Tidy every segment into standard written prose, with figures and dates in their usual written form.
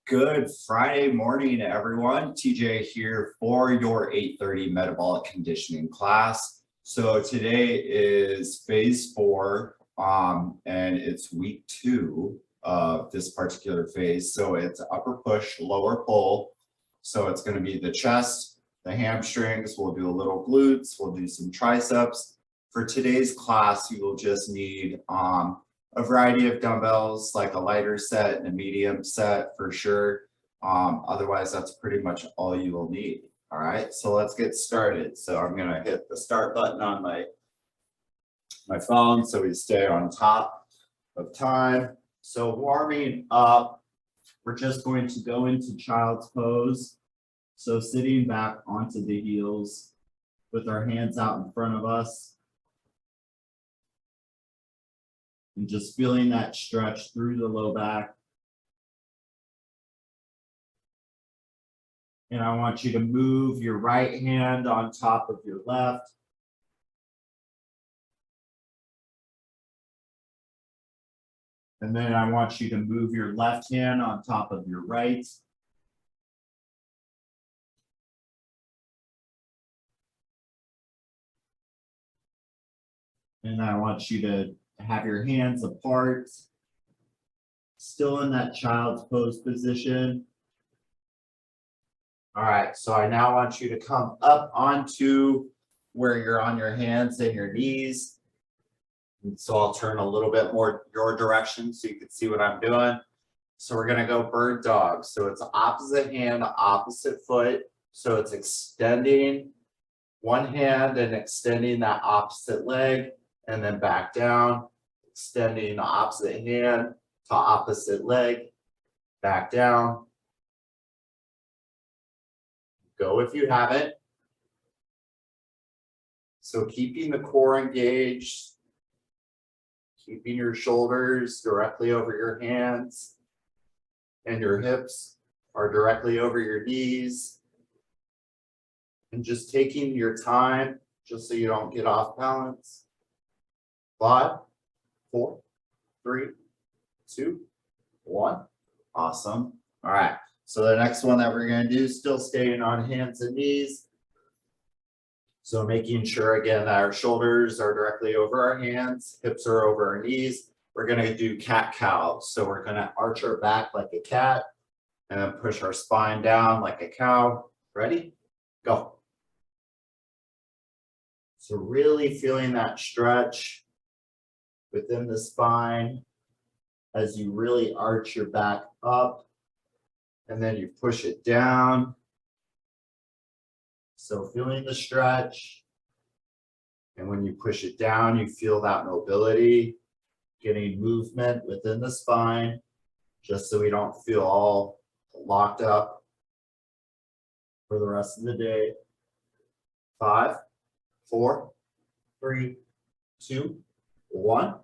Good Friday morning, everyone. TJ here for your 8:30 metabolic conditioning class. So today is phase 4, and it's week 2 of this particular phase. So it's upper push, lower pull. So it's going to be the chest, the hamstrings. We'll do a little glutes. We'll do some triceps. For today's class, you will just need a variety of dumbbells, like a lighter set and a medium set for sure. Otherwise, that's pretty much all you will need. All right, so let's get started. So I'm gonna hit the start button on my phone so we stay on top of time. So warming up, we're just going to go into child's pose. So sitting back onto the heels with our hands out in front of us. And just feeling that stretch through the low back. And I want you to move your right hand on top of your left. And then I want you to move your left hand on top of your right. And I want you to have your hands apart, still in that child's pose position. All right, so I now want you to come up onto where you're on your hands and your knees. And so I'll turn a little bit more your direction so you can see what I'm doing. So we're gonna go bird dog. So it's opposite hand, opposite foot. So it's extending one hand and extending that opposite leg. And then back down, extending the opposite hand to opposite leg, back down. Go if you have it. So keeping the core engaged, keeping your shoulders directly over your hands, and your hips are directly over your knees. And just taking your time, just so you don't get off balance. 5, 4, 3, 2, 1. Awesome. All right. So the next one that we're going to do is still staying on hands and knees. So making sure again that our shoulders are directly over our hands, hips are over our knees. We're going to do cat-cow. So we're going to arch our back like a cat and then push our spine down like a cow. Ready? Go. So really feeling that stretch within the spine as you really arch your back up and then you push it down. So feeling the stretch, and when you push it down, you feel that mobility, getting movement within the spine, just so we don't feel all locked up for the rest of the day. 5, 4, 3, 2, 1.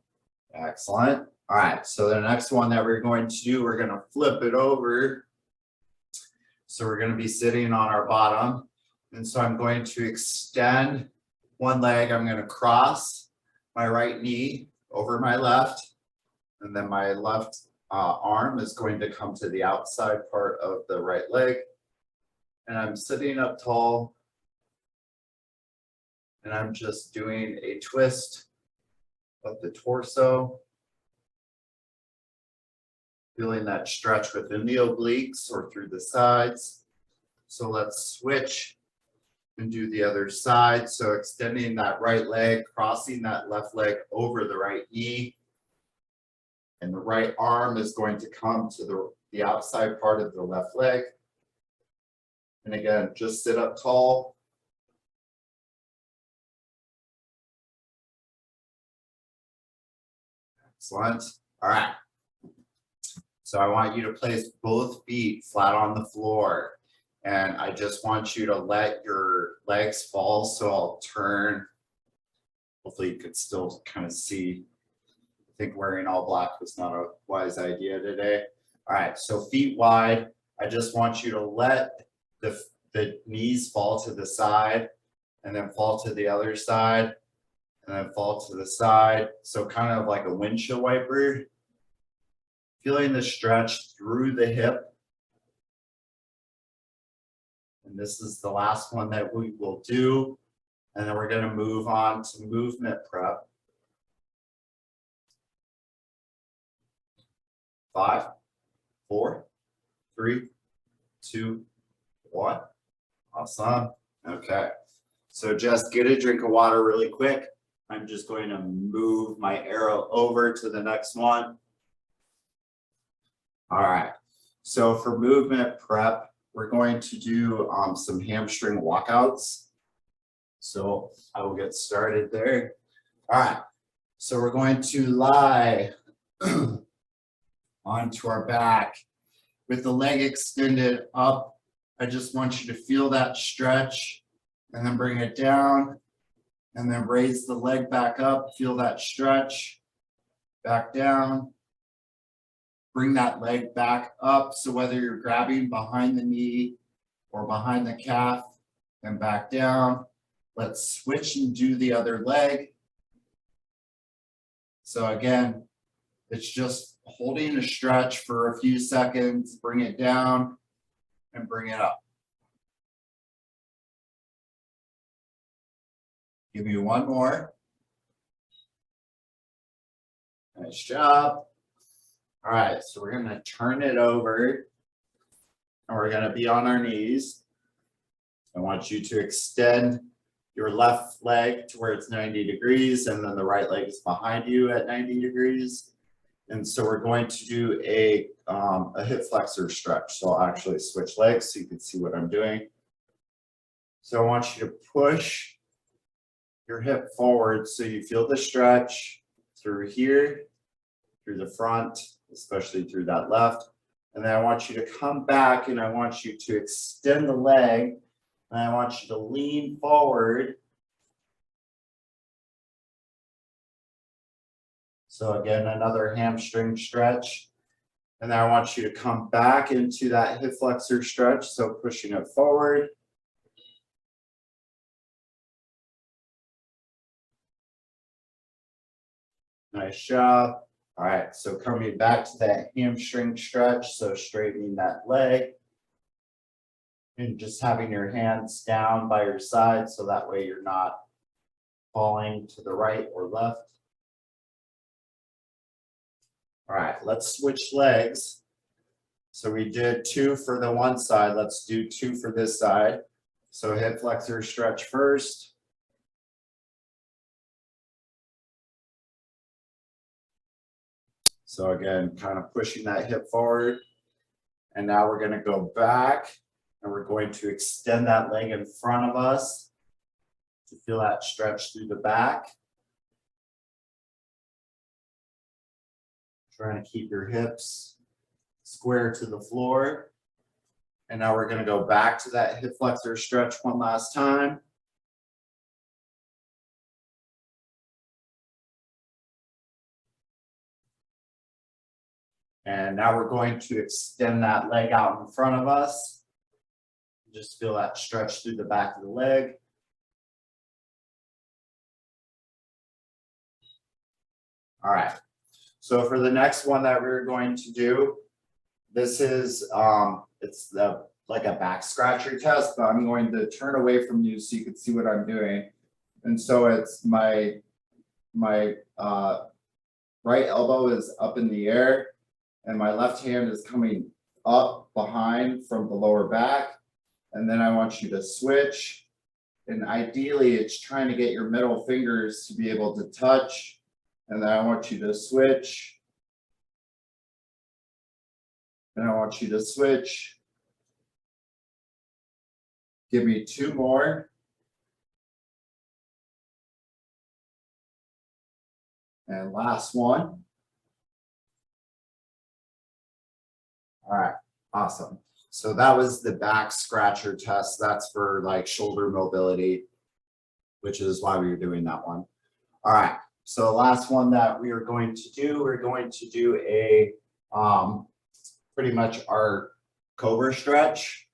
Excellent. All right, so the next one that we're going to do, we're going to flip it over. So we're going to be sitting on our bottom. And so I'm going to extend one leg. I'm going to cross my right knee over my left. And then my left arm is going to come to the outside part of the right leg. And I'm sitting up tall. And I'm just doing a twist of the torso. Feeling that stretch within the obliques or through the sides. So let's switch and do the other side. So extending that right leg, crossing that left leg over the right knee. And the right arm is going to come to the outside part of the left leg. And again, just sit up tall. Excellent. All right. So I want you to place both feet flat on the floor. And I just want you to let your legs fall. So I'll turn. Hopefully you could still kind of see. I think wearing all black was not a wise idea today. All right, so feet wide. I just want you to let the knees fall to the side and then fall to the other side and then fall to the side. So kind of like a windshield wiper. Feeling the stretch through the hip And this is the last one that we will do. And then we're going to move on to movement prep. 5, 4, 3, 2, 1. Awesome. Okay. So just get a drink of water really quick. I'm just going to move my arrow over to the next one. All right. So for movement prep, we're going to do some hamstring walkouts. So I will get started there. All right. So we're going to lie onto our back with the leg extended up. I just want you to feel that stretch and then bring it down and then raise the leg back up. Feel that stretch, back down. Bring that leg back up. So whether you're grabbing behind the knee or behind the calf and back down, let's switch and do the other leg. So again, it's just holding a stretch for a few seconds, bring it down and bring it up. Give me one more. Nice job. All right, so we're going to turn it over and we're going to be on our knees. I want you to extend your left leg to where it's 90 degrees and then the right leg is behind you at 90 degrees. And so we're going to do a hip flexor stretch. So I'll actually switch legs so you can see what I'm doing. So I want you to push your hip forward so you feel the stretch through here, through the front, especially through that left. And then I want you to come back and I want you to extend the leg and I want you to lean forward. So again, another hamstring stretch. And then I want you to come back into that hip flexor stretch. So pushing it forward. Nice job. All right, so coming back to that hamstring stretch, so straightening that leg and just having your hands down by your side so that way you're not falling to the right or left. All right, let's switch legs. So we did 2 for the one side. Let's do 2 for this side. So hip flexor stretch first. So again, kind of pushing that hip forward. And now we're going to go back and we're going to extend that leg in front of us to feel that stretch through the back. Trying to keep your hips square to the floor. And now we're going to go back to that hip flexor stretch one last time. And now we're going to extend that leg out in front of us. Just feel that stretch through the back of the leg. All right. So for the next one that we're going to do, this is, it's like a back scratcher test, but I'm going to turn away from you so you can see what I'm doing. And so it's my right elbow is up in the air. And my left hand is coming up behind from the lower back. And then I want you to switch. And ideally, it's trying to get your middle fingers to be able to touch. And then I want you to switch. And I want you to switch. Give me 2 more. And last one. All right, awesome. So that was the back scratcher test. That's for like shoulder mobility, which is why we were doing that one. All right, so the last one that we are going to do, we're going to do a pretty much our Cobra Stretch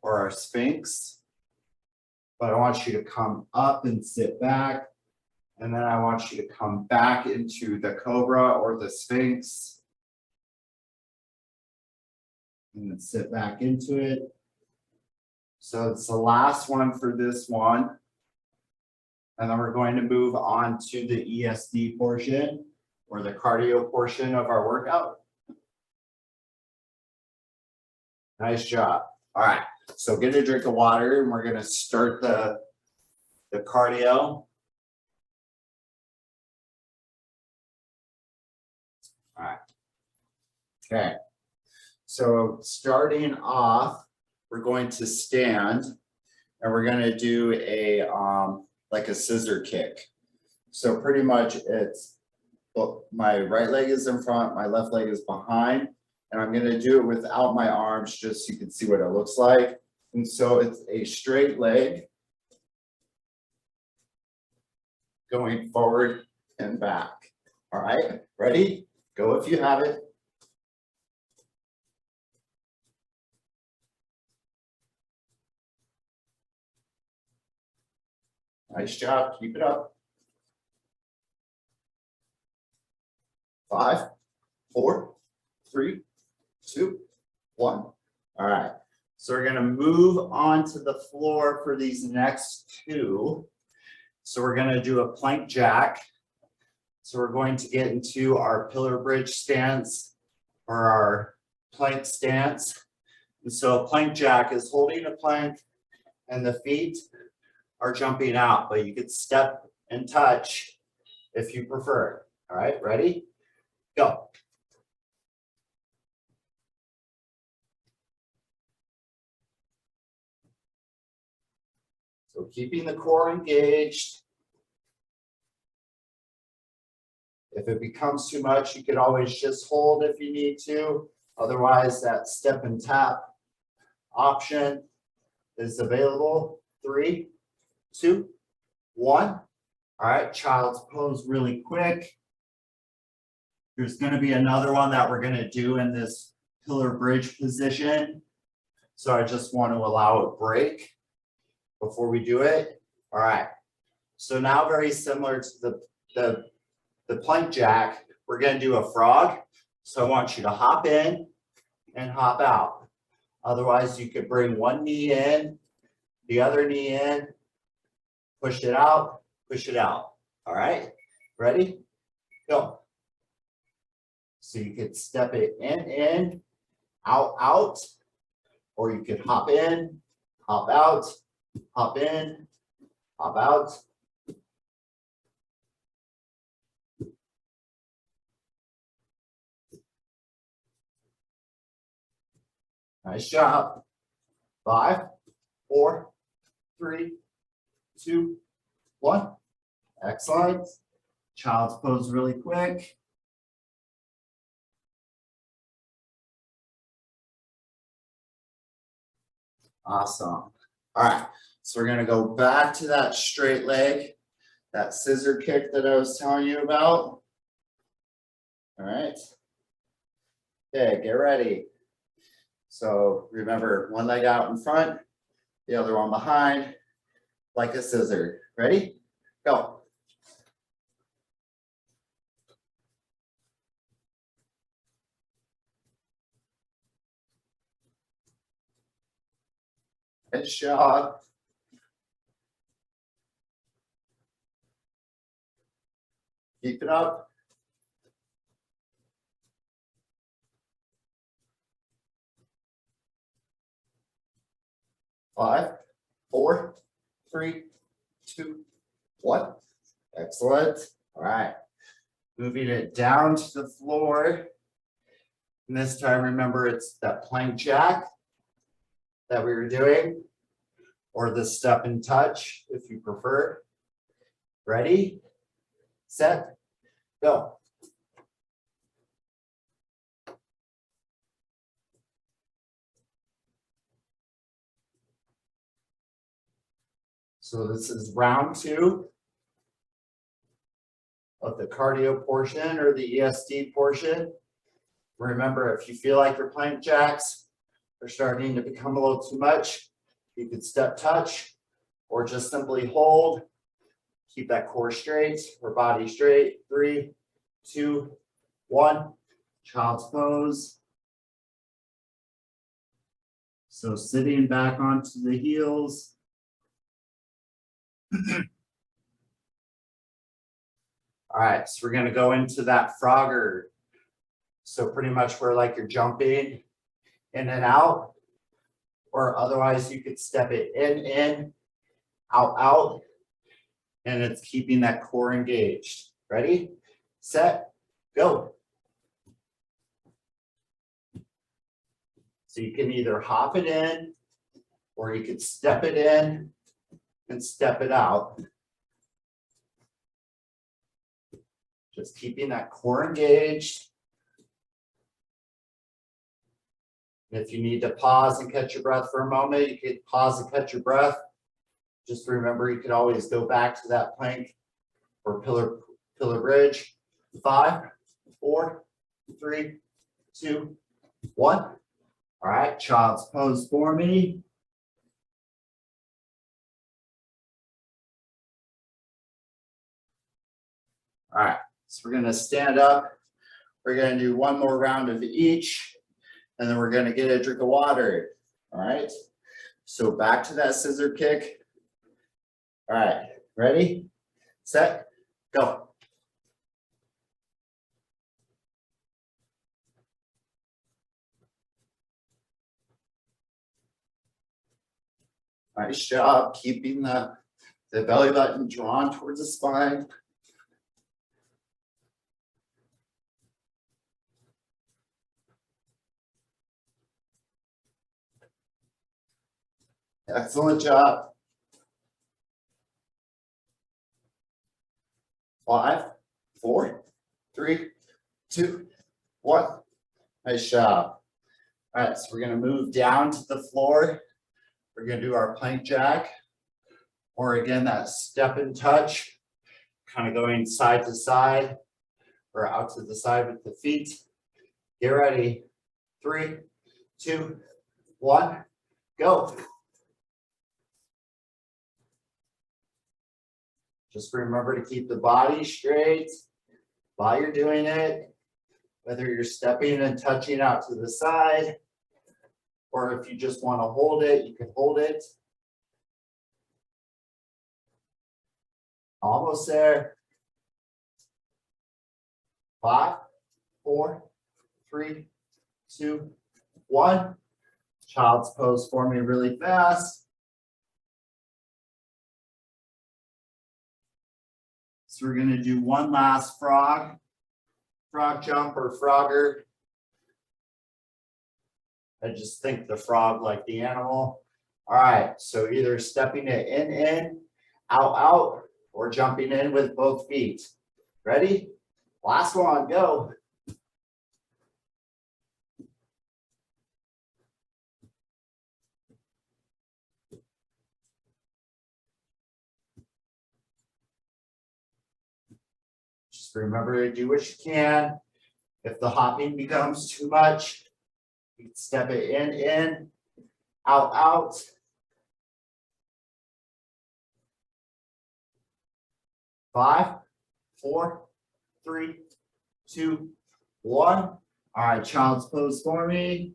or our Sphinx. But I want you to come up and sit back. And then I want you to come back into the Cobra or the Sphinx. And then sit back into it. So it's the last one for this one. And then we're going to move on to the ESD portion or the cardio portion of our workout. Nice job. All right, so get a drink of water and we're going to start the cardio. All right. Okay. So starting off, we're going to stand and we're going to do a like a scissor kick. So pretty much it's my right leg is in front, my left leg is behind, and I'm going to do it without my arms just so you can see what it looks like. And so it's a straight leg going forward and back. All right, ready? Go if you have it. Nice job, keep it up. 5, 4, 3, 2, 1. All right, so we're gonna move on to the floor for these next two. So we're gonna do a plank jack. So we're going to get into our pillar bridge stance or our plank stance. And so a plank jack is holding a plank and the feet are jumping out, but you could step and touch if you prefer. All right, ready? Go. So keeping the core engaged. If it becomes too much, you could always just hold if you need to. Otherwise, that step and tap option is available. 3, 2, 1. All right, child's pose really quick. There's going to be another one that we're going to do in this pillar bridge position. So I just want to allow a break before we do it. All right. So now very similar to the plank jack, we're going to do a frog. So I want you to hop in and hop out. Otherwise, you could bring one knee in, the other knee in, push it out, push it out. All right, ready? Go. So you could step it in, out, out, or you could hop in, hop out, hop in, hop out. Nice job. 5, 4, 3, 2, 1. Excellent. Child's pose really quick. Awesome. All right. So we're going to go back to that straight leg, that scissor kick that I was telling you about. All right. Okay, get ready. So remember, one leg out in front, the other one behind, like a scissor. Ready? Go. Good job. Keep it up. 5, 4, 3, 2, 1. Excellent. All right. Moving it down to the floor. And this time, remember, it's that plank jack that we were doing, or the step and touch if you prefer. Ready, set, go. So this is round 2 of the cardio portion or the ESD portion. Remember, if you feel like your plank jacks are starting to become a little too much, you could step touch or just simply hold. Keep that core straight or body straight. 3, 2, 1. Child's pose. So sitting back onto the heels. All right, so we're gonna go into that Frogger. So pretty much where like you're jumping in and out, or otherwise you could step it in, out, and it's keeping that core engaged. Ready, set, go. So you can either hop it in, or you could step it in and step it out. Just keeping that core engaged. If you need to pause and catch your breath for a moment, you could pause and catch your breath. Just remember, you could always go back to that plank or pillar bridge. 5, 4, 3, 2, 1. All right, child's pose for me. All right, so we're gonna stand up. We're gonna do one more round of each, and then we're gonna get a drink of water. All right, so back to that scissor kick. All right, ready, set, go. Nice job keeping the belly button drawn towards the spine. Excellent job. 5, 4, 3, 2, 1. Nice job. All right, so we're gonna move down to the floor. We're gonna do our plank jack, or again, that step and touch, kind of going side to side or out to the side with the feet. Get ready. 3, 2, 1, go. Just remember to keep the body straight while you're doing it, whether you're stepping and touching out to the side, or if you just want to hold it, you can hold it. Almost there. 5, 4, 3, 2, 1. Child's pose for me really fast. So we're going to do one last frog jump or frogger. I just think the frog like the animal. All right, so either stepping it in, out, or jumping in with both feet. Ready? Last one, go. Just remember to do what you can. If the hopping becomes too much, you can step it in, out. 5, 4, 3, 2, 1. All right, child's pose for me.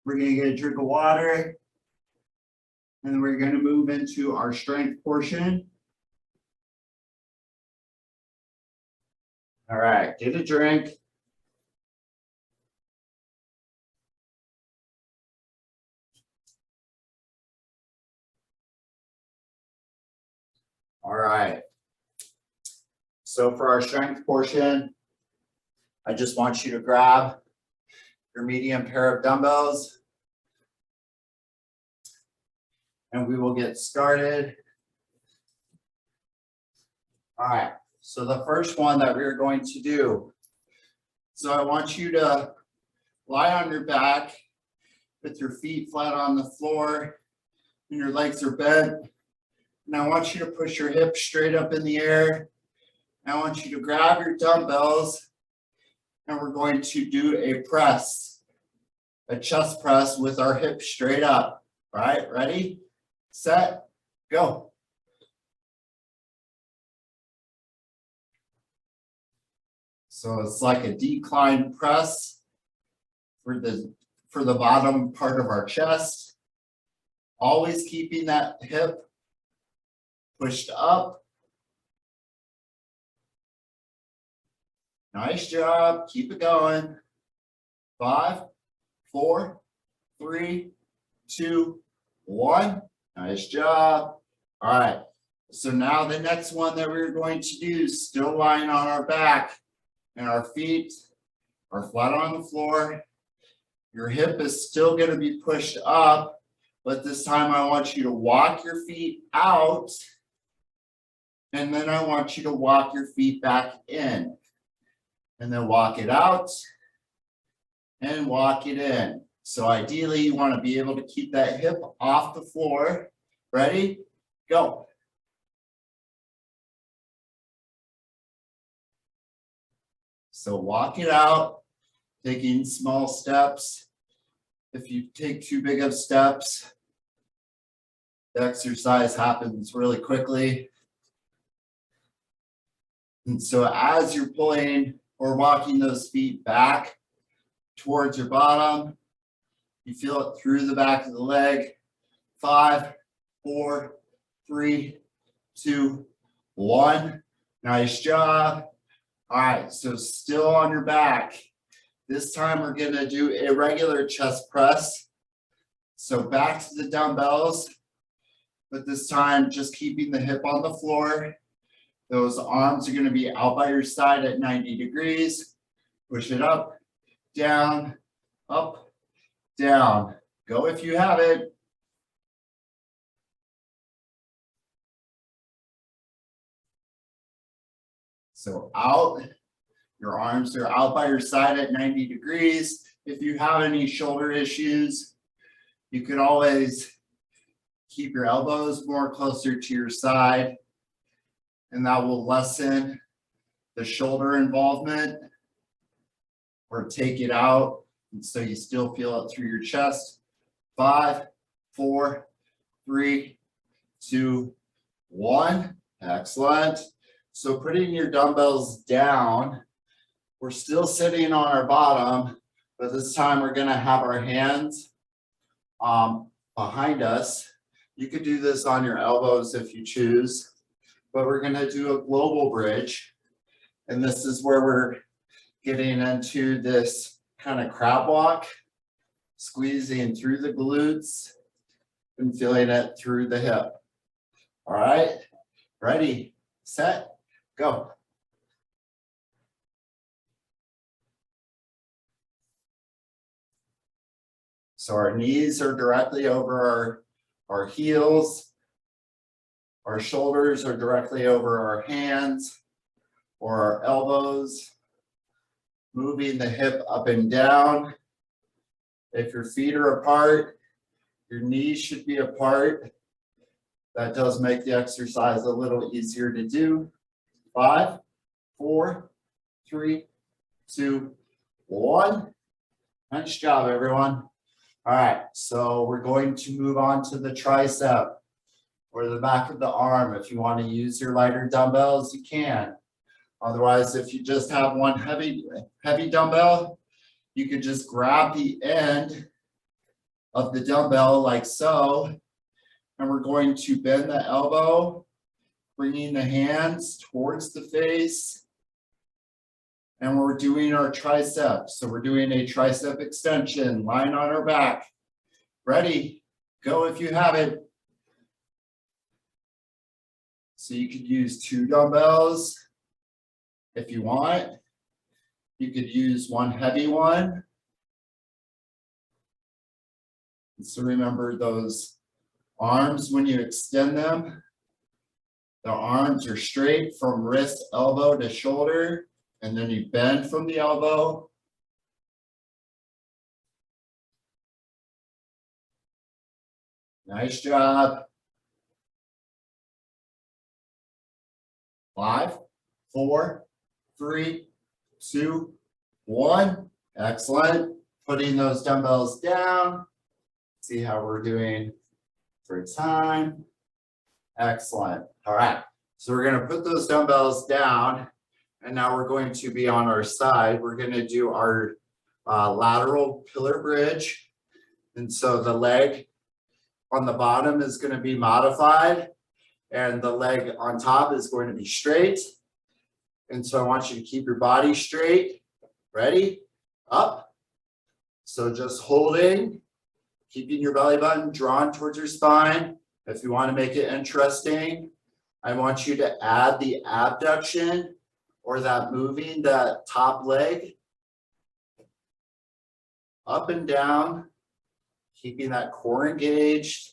We're gonna get a drink of water, and then we're gonna move into our strength portion. All right, get a drink. All right. So for our strength portion, I just want you to grab your medium pair of dumbbells, and we will get started. All right, so the first one that we're going to do, so I want you to lie on your back with your feet flat on the floor and your legs are bent. And I want you to push your hips straight up in the air. I want you to grab your dumbbells, and we're going to do a press, a chest press with our hips straight up. All right, ready, set, go. So it's like a decline press for for the bottom part of our chest. Always keeping that hip pushed up. Nice job. Keep it going. 5, 4, 3, 2, 1. Nice job. All right. So now the next one that we're going to do, still lying on our back and our feet are flat on the floor. Your hip is still going to be pushed up, but this time I want you to walk your feet out, and then I want you to walk your feet back in, and then walk it out and walk it in. So ideally you want to be able to keep that hip off the floor. Ready? Go. So walk it out, taking small steps. If you take too big of steps, the exercise happens really quickly. And so as you're pulling or walking those feet back towards your bottom, you feel it through the back of the leg. 5, 4, 3, 2, 1. Nice job. All right, so still on your back. This time we're going to do a regular chest press. So back to the dumbbells, but this time just keeping the hip on the floor. Those arms are going to be out by your side at 90 degrees. Push it up, down, down. Go if you have it. So out, your arms are out by your side at 90 degrees. If you have any shoulder issues, you can always keep your elbows more closer to your side, and that will lessen the shoulder involvement or take it out, and so you still feel it through your chest. 5, 4, 3, 2, 1. Excellent. So putting your dumbbells down, we're still sitting on our bottom, but this time we're going to have our hands behind us. You could do this on your elbows if you choose, but we're going to do a global bridge. And this is where we're getting into this kind of crab walk, squeezing through the glutes and feeling it through the hip. All right, ready, set, go. So our knees are directly over our heels. Our shoulders are directly over our hands or our elbows. Moving the hip up and down. If your feet are apart, your knees should be apart. That does make the exercise a little easier to do. 5, 4, 3, 2, 1. Nice job, everyone. All right, so we're going to move on to the tricep or the back of the arm. If you want to use your lighter dumbbells, you can. Otherwise, if you just have one heavy dumbbell, you could just grab the end of the dumbbell like so, and we're going to bend the elbow, bringing the hands towards the face, and we're doing our tricep. So we're doing a tricep extension, lying on our back. Ready? Go if you have it. So you could use 2 dumbbells if you want. You could use one heavy one. And so remember those arms when you extend them. The arms are straight from wrist, elbow to shoulder, and then you bend from the elbow. Nice job. 5, 4, 3, 2, 1. Excellent. Putting those dumbbells down. See how we're doing for time. Excellent. All right. So we're going to put those dumbbells down, and now we're going to be on our side. We're going to do our lateral pillar bridge. And so the leg on the bottom is going to be modified and the leg on top is going to be straight. And so I want you to keep your body straight. Ready? Up. So just holding, keeping your belly button drawn towards your spine. If you want to make it interesting, I want you to add the abduction or that moving that top leg up and down, keeping that core engaged.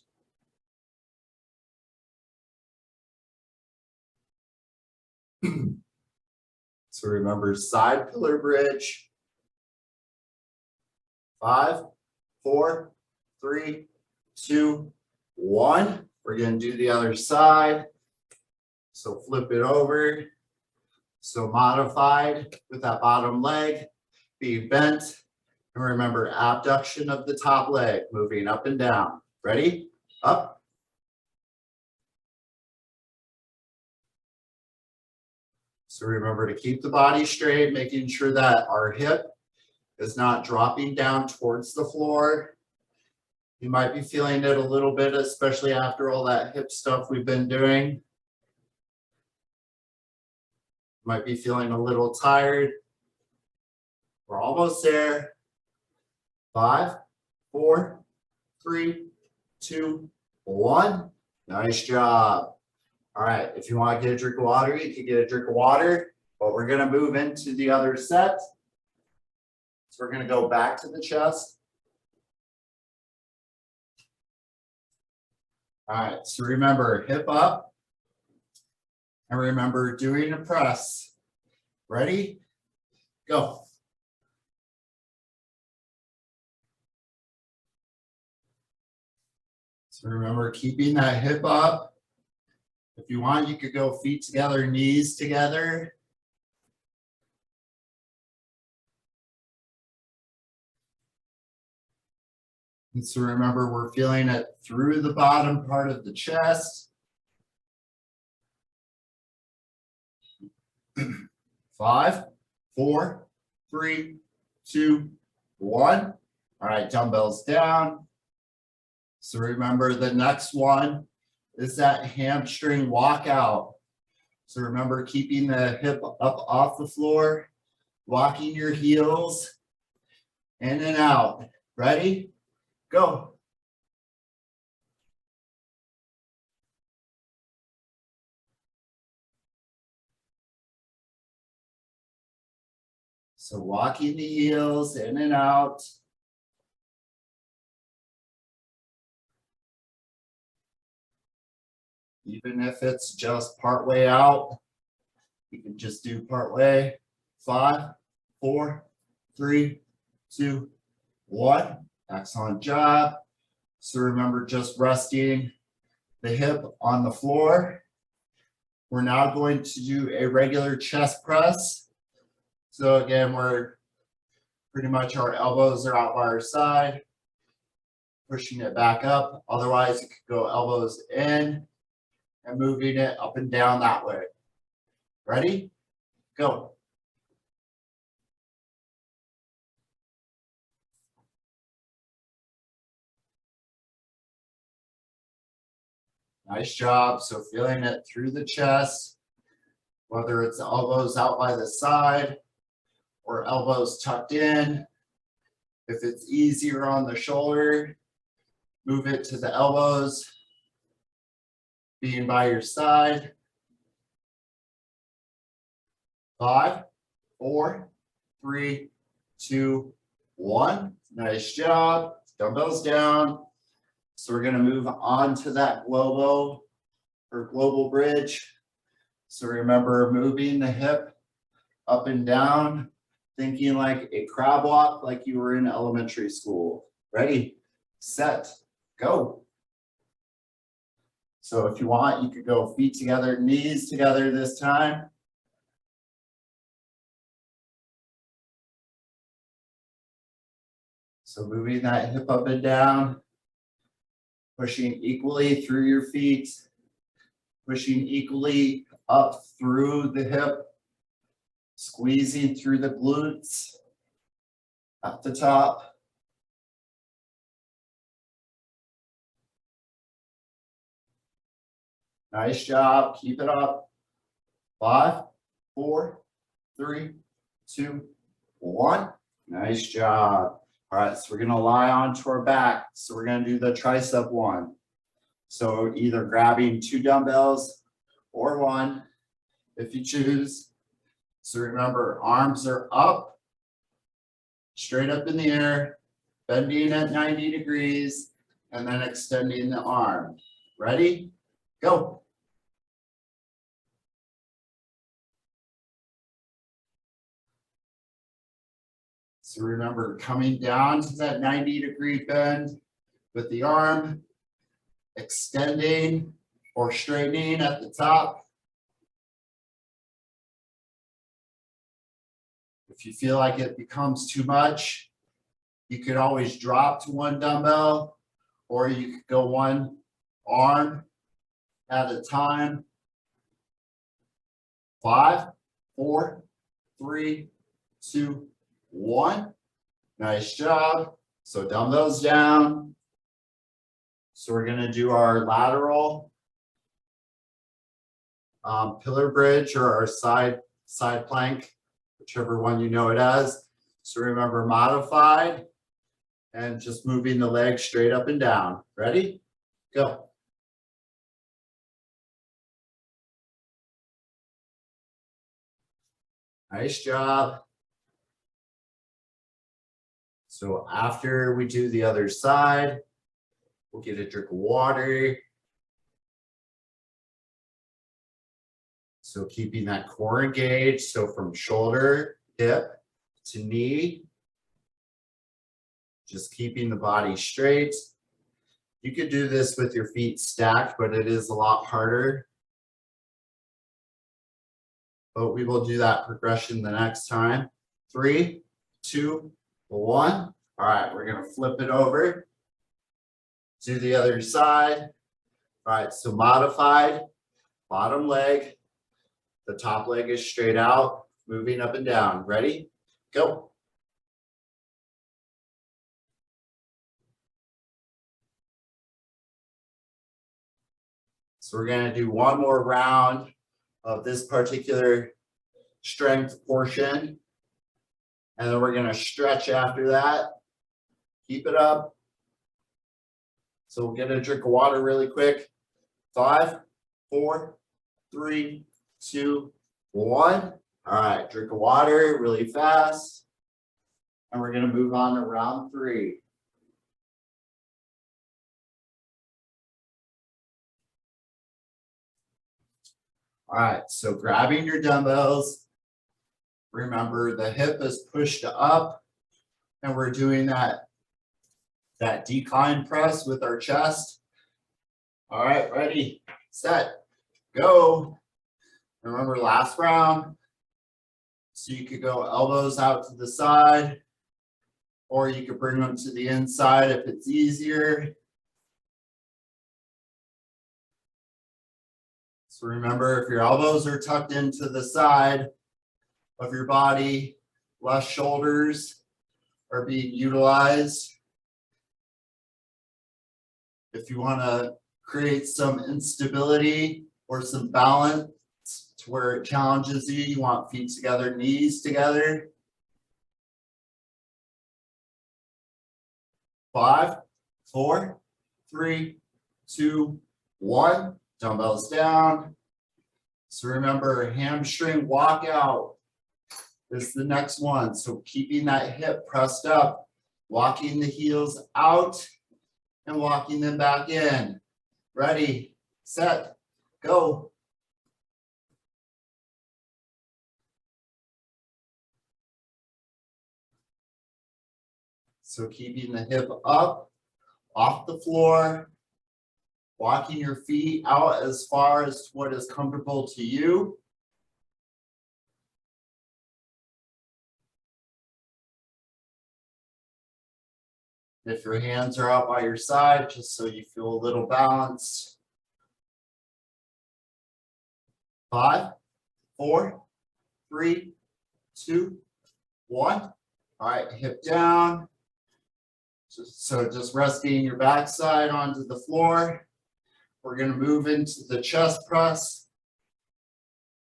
So remember, side pillar bridge. 5, 4, 3, 2, 1. We're going to do the other side. So flip it over. So modified with that bottom leg being bent. And remember, abduction of the top leg, moving up and down. Ready? Up. So remember to keep the body straight, making sure that our hip is not dropping down towards the floor. You might be feeling it a little bit, especially after all that hip stuff we've been doing. Might be feeling a little tired. We're almost there. 5, 4, 3, 2, 1. Nice job. All right, if you want to get a drink of water, you can get a drink of water, but we're going to move into the other set. So we're going to go back to the chest. All right, so remember, hip up. And remember, doing a press. Ready? Go. So remember, keeping that hip up. If you want, you could go feet together, knees together. And so remember, we're feeling it through the bottom part of the chest. 5, 4, 3, 2, 1. All right, dumbbells down. So remember, the next one is that hamstring walkout. So remember, keeping the hip up off the floor, walking your heels in and out. Ready? Go. So walking the heels in and out. Even if it's just part way out, you can just do part way. 5, 4, 3, 2, 1. Excellent job. So remember, just resting the hip on the floor. We're now going to do a regular chest press. So again, we're pretty much our elbows are out by our side, pushing it back up. Otherwise, you could go elbows in and moving it up and down that way. Ready? Go. Nice job. So feeling it through the chest, whether it's elbows out by the side or elbows tucked in. If it's easier on the shoulder, move it to the elbows, being by your side. 5, 4, 3, 2, 1. Nice job. Dumbbells down. So we're going to move on to that global bridge. So remember, moving the hip up and down, thinking like a crab walk like you were in elementary school. Ready, set, go. So if you want, you could go feet together, knees together this time. So moving that hip up and down, pushing equally through your feet, pushing equally up through the hip, squeezing through the glutes. At the top. Nice job. Keep it up. 5, 4, 3, 2, 1. Nice job. All right, so we're going to lie onto our back. So we're going to do the tricep one. So either grabbing 2 dumbbells or 1 if you choose. So remember, arms are up, straight up in the air, bending at 90 degrees, and then extending the arm. Ready? Go. So remember, coming down to that 90-degree bend with the arm, extending or straightening at the top. If you feel like it becomes too much, you could always drop to 1 dumbbell, or you could go 1 arm at a time. 5, 4, 3, 2, 1. Nice job. So dumbbells down. So we're going to do our lateral pillar bridge or our side plank, whichever one you know it as. So remember, modified and just moving the legs straight up and down. Ready? Go. Nice job. So after we do the other side, we'll get a drink of water. So keeping that core engaged. So from shoulder, hip to knee, just keeping the body straight. You could do this with your feet stacked, but it is a lot harder. But we will do that progression the next time. 3, 2, 1. All right, we're going to flip it over. Do the other side. All right, so modified, bottom leg. The top leg is straight out, moving up and down. Ready? Go. So we're going to do one more round of this particular strength portion. And then we're going to stretch after that. Keep it up. So we'll get a drink of water really quick. 5, 4, 3, 2, 1. All right, drink of water really fast. And we're going to move on to round 3. All right, so grabbing your dumbbells. Remember, the hip is pushed up, and we're doing that decline press with our chest. All right, ready, set, go. Remember last round. So you could go elbows out to the side, or you could bring them to the inside if it's easier. So remember, if your elbows are tucked into the side of your body, less shoulders are being utilized. If you want to create some instability or some balance to where it challenges you, you want feet together, knees together. 5, 4, 3, 2, 1. Dumbbells down. So remember, hamstring walkout is the next one. So keeping that hip pressed up, walking the heels out and walking them back in. Ready, set, go. So keeping the hip up, off the floor, walking your feet out as far as what is comfortable to you. If your hands are out by your side, just so you feel a little balanced. 5, 4, 3, 2, 1. All right, hip down. So just resting your backside onto the floor. We're going to move into the chest press.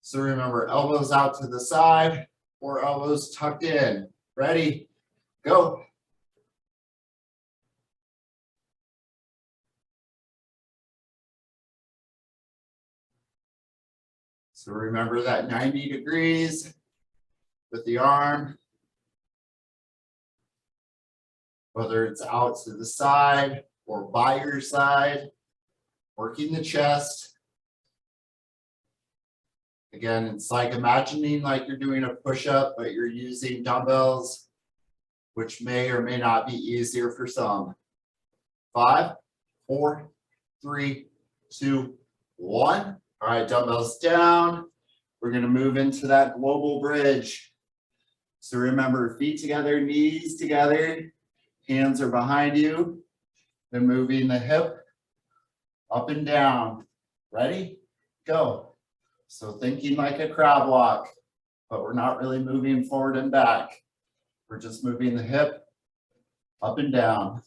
So remember, elbows out to the side or elbows tucked in. Ready? Go. So remember that 90 degrees with the arm, whether it's out to the side or by your side, working the chest. Again, it's like imagining like you're doing a push-up, but you're using dumbbells, which may or may not be easier for some. 5, 4, 3, 2, 1. All right, dumbbells down. We're going to move into that global bridge. So remember, feet together, knees together, hands are behind you. Then moving the hip up and down. Ready? Go. So thinking like a crab walk, but we're not really moving forward and back. We're just moving the hip up and down.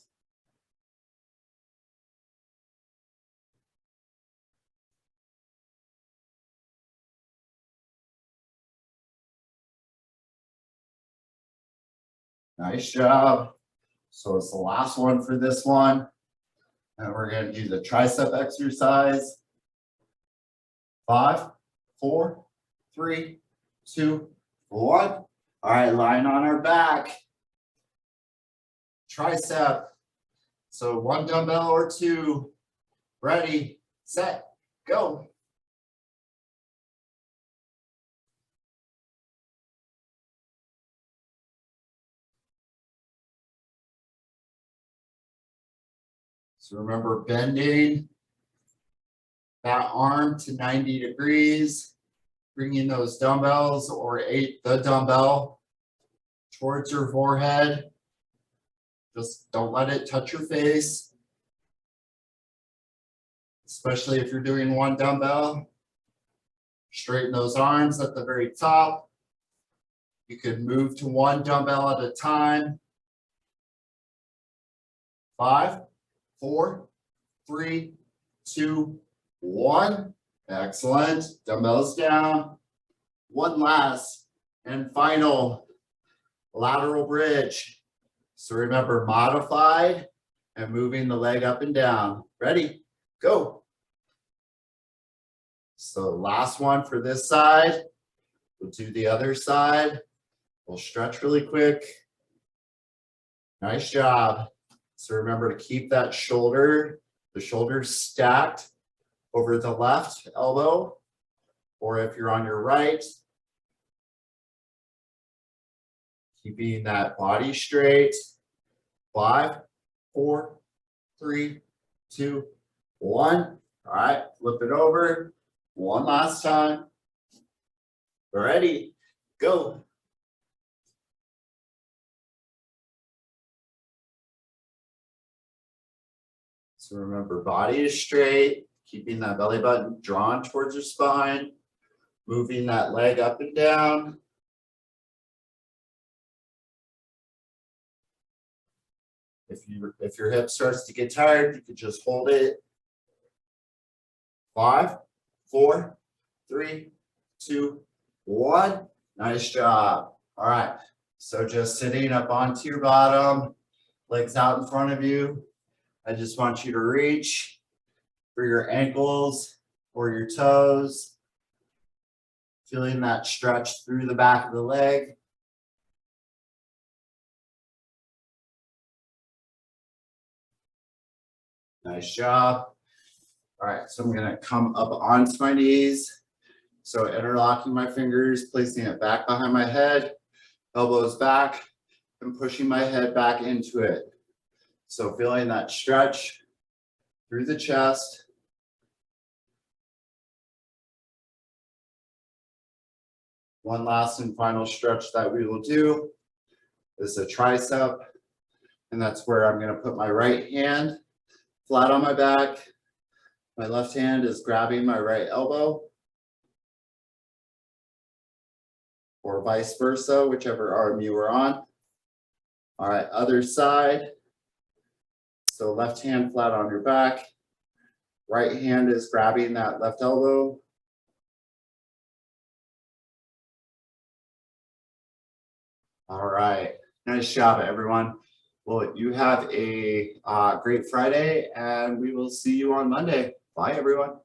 Nice job. So it's the last one for this one. And we're going to do the tricep exercise. 5, 4, 3, 2, 1. All right, lying on our back. Tricep. So 1 dumbbell or 2. Ready, set, go. So remember bending that arm to 90 degrees, bringing those dumbbells or the dumbbell towards your forehead. Just don't let it touch your face, especially if you're doing 1 dumbbell. Straighten those arms at the very top. You could move to 1 dumbbell at a time. 5, 4, 3, 2, 1. Excellent. Dumbbells down. 1 last and final lateral bridge. So remember, modified and moving the leg up and down. Ready? Go. So last one for this side. We'll do the other side. We'll stretch really quick. Nice job. So remember to keep that shoulder, the shoulders stacked over the left elbow, or if you're on your right, keeping that body straight. 5, 4, 3, 2, 1. All right, flip it over. 1 last time. Ready, go. So remember, body is straight, keeping that belly button drawn towards your spine, moving that leg up and down. If your hip starts to get tired, you can just hold it. 5, 4, 3, 2, 1. Nice job. All right. So just sitting up onto your bottom, legs out in front of you. I just want you to reach for your ankles or your toes, feeling that stretch through the back of the leg. Nice job. All right, so I'm going to come up onto my knees. So interlocking my fingers, placing it back behind my head, elbows back, and pushing my head back into it. So feeling that stretch through the chest. One last and final stretch that we will do is a tricep. And that's where I'm going to put my right hand flat on my back. My left hand is grabbing my right elbow, or vice versa, whichever arm you are on. All right, other side. So left hand flat on your back. Right hand is grabbing that left elbow. All right, nice job, everyone. Well, you have a great Friday, and we will see you on Monday. Bye, everyone.